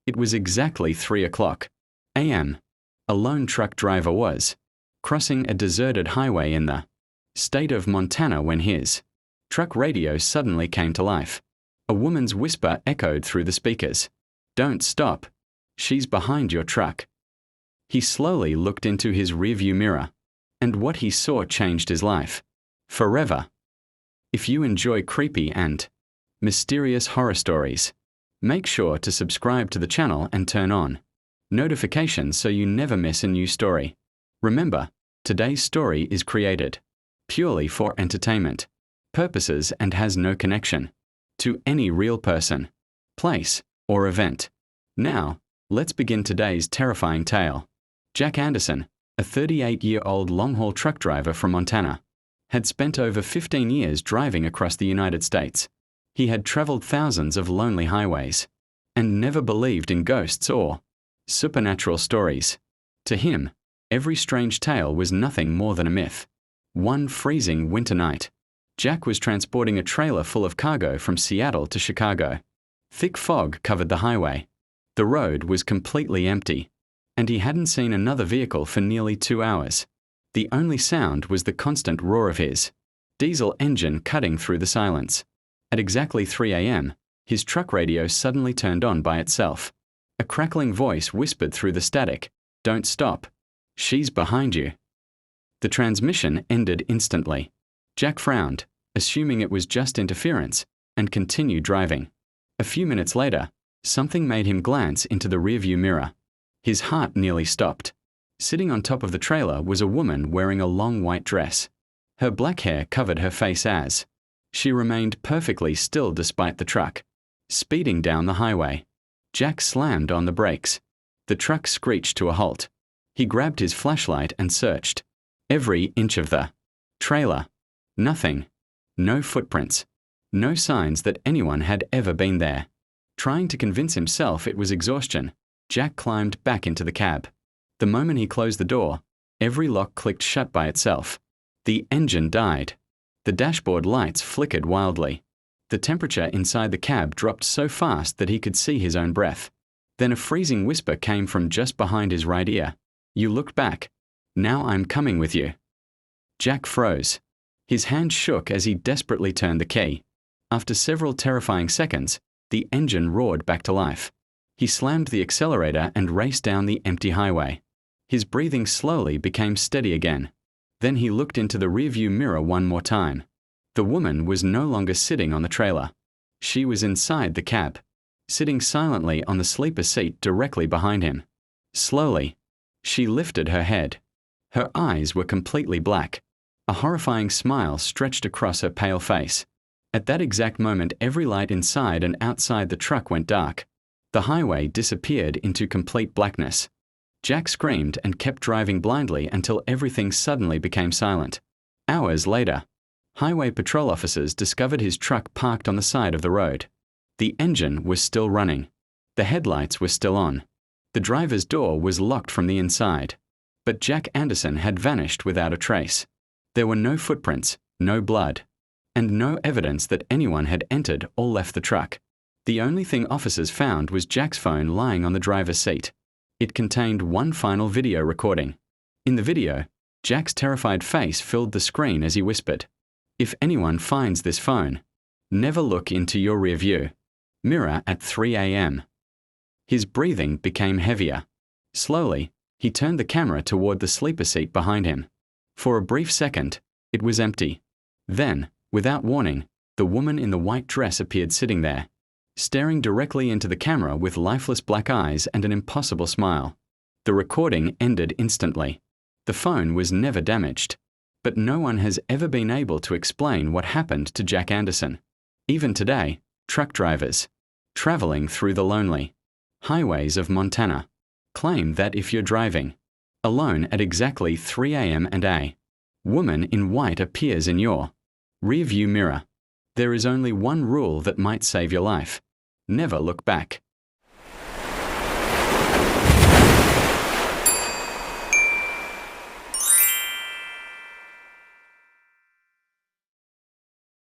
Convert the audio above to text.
It was exactly 3 o'clock a.m. A lone truck driver was crossing a deserted highway in the state of Montana when his truck radio suddenly came to life. A woman's whisper echoed through the speakers. "Don't stop. She's behind your truck." He slowly looked into his rearview mirror, and what he saw changed his life forever. If you enjoy creepy and mysterious horror stories, make sure to subscribe to the channel and turn on notifications so you never miss a new story. Remember, today's story is created purely for entertainment purposes and has no connection to any real person, place, or event. Now, let's begin today's terrifying tale. Jack Anderson, a 38-year-old long-haul truck driver from Montana, had spent over 15 years driving across the United States. He had traveled thousands of lonely highways and never believed in ghosts or supernatural stories. To him, every strange tale was nothing more than a myth. One freezing winter night, Jack was transporting a trailer full of cargo from Seattle to Chicago. Thick fog covered the highway. The road was completely empty, and he hadn't seen another vehicle for nearly 2 hours. The only sound was the constant roar of his diesel engine cutting through the silence. At exactly 3 a.m., his truck radio suddenly turned on by itself. A crackling voice whispered through the static, "Don't stop. She's behind you." The transmission ended instantly. Jack frowned, assuming it was just interference, and continued driving. A few minutes later, something made him glance into the rearview mirror. His heart nearly stopped. Sitting on top of the trailer was a woman wearing a long white dress. Her black hair covered her face as she remained perfectly still despite the truck speeding down the highway. Jack slammed on the brakes. The truck screeched to a halt. He grabbed his flashlight and searched every inch of the trailer. Nothing. No footprints. No signs that anyone had ever been there. Trying to convince himself it was exhaustion, Jack climbed back into the cab. The moment he closed the door, every lock clicked shut by itself. The engine died. The dashboard lights flickered wildly. The temperature inside the cab dropped so fast that he could see his own breath. Then a freezing whisper came from just behind his right ear. "You looked back. Now I'm coming with you." Jack froze. His hand shook as he desperately turned the key. After several terrifying seconds, the engine roared back to life. He slammed the accelerator and raced down the empty highway. His breathing slowly became steady again. Then he looked into the rearview mirror one more time. The woman was no longer sitting on the trailer. She was inside the cab, sitting silently on the sleeper seat directly behind him. Slowly, she lifted her head. Her eyes were completely black. A horrifying smile stretched across her pale face. At that exact moment, every light inside and outside the truck went dark. The highway disappeared into complete blackness. Jack screamed and kept driving blindly until everything suddenly became silent. Hours later, highway patrol officers discovered his truck parked on the side of the road. The engine was still running. The headlights were still on. The driver's door was locked from the inside. But Jack Anderson had vanished without a trace. There were no footprints, no blood, and no evidence that anyone had entered or left the truck. The only thing officers found was Jack's phone lying on the driver's seat. It contained one final video recording. In the video, Jack's terrified face filled the screen as he whispered, "If anyone finds this phone, never look into your rear view mirror at 3 a.m. His breathing became heavier. Slowly, he turned the camera toward the sleeper seat behind him. For a brief second, it was empty. Then, without warning, the woman in the white dress appeared sitting there, staring directly into the camera with lifeless black eyes and an impossible smile. The recording ended instantly. The phone was never damaged. But no one has ever been able to explain what happened to Jack Anderson. Even today, truck drivers, traveling through the lonely highways of Montana, claim that if you're driving alone at exactly 3 a.m. and a woman in white appears in your rearview mirror, there is only one rule that might save your life. Never look back.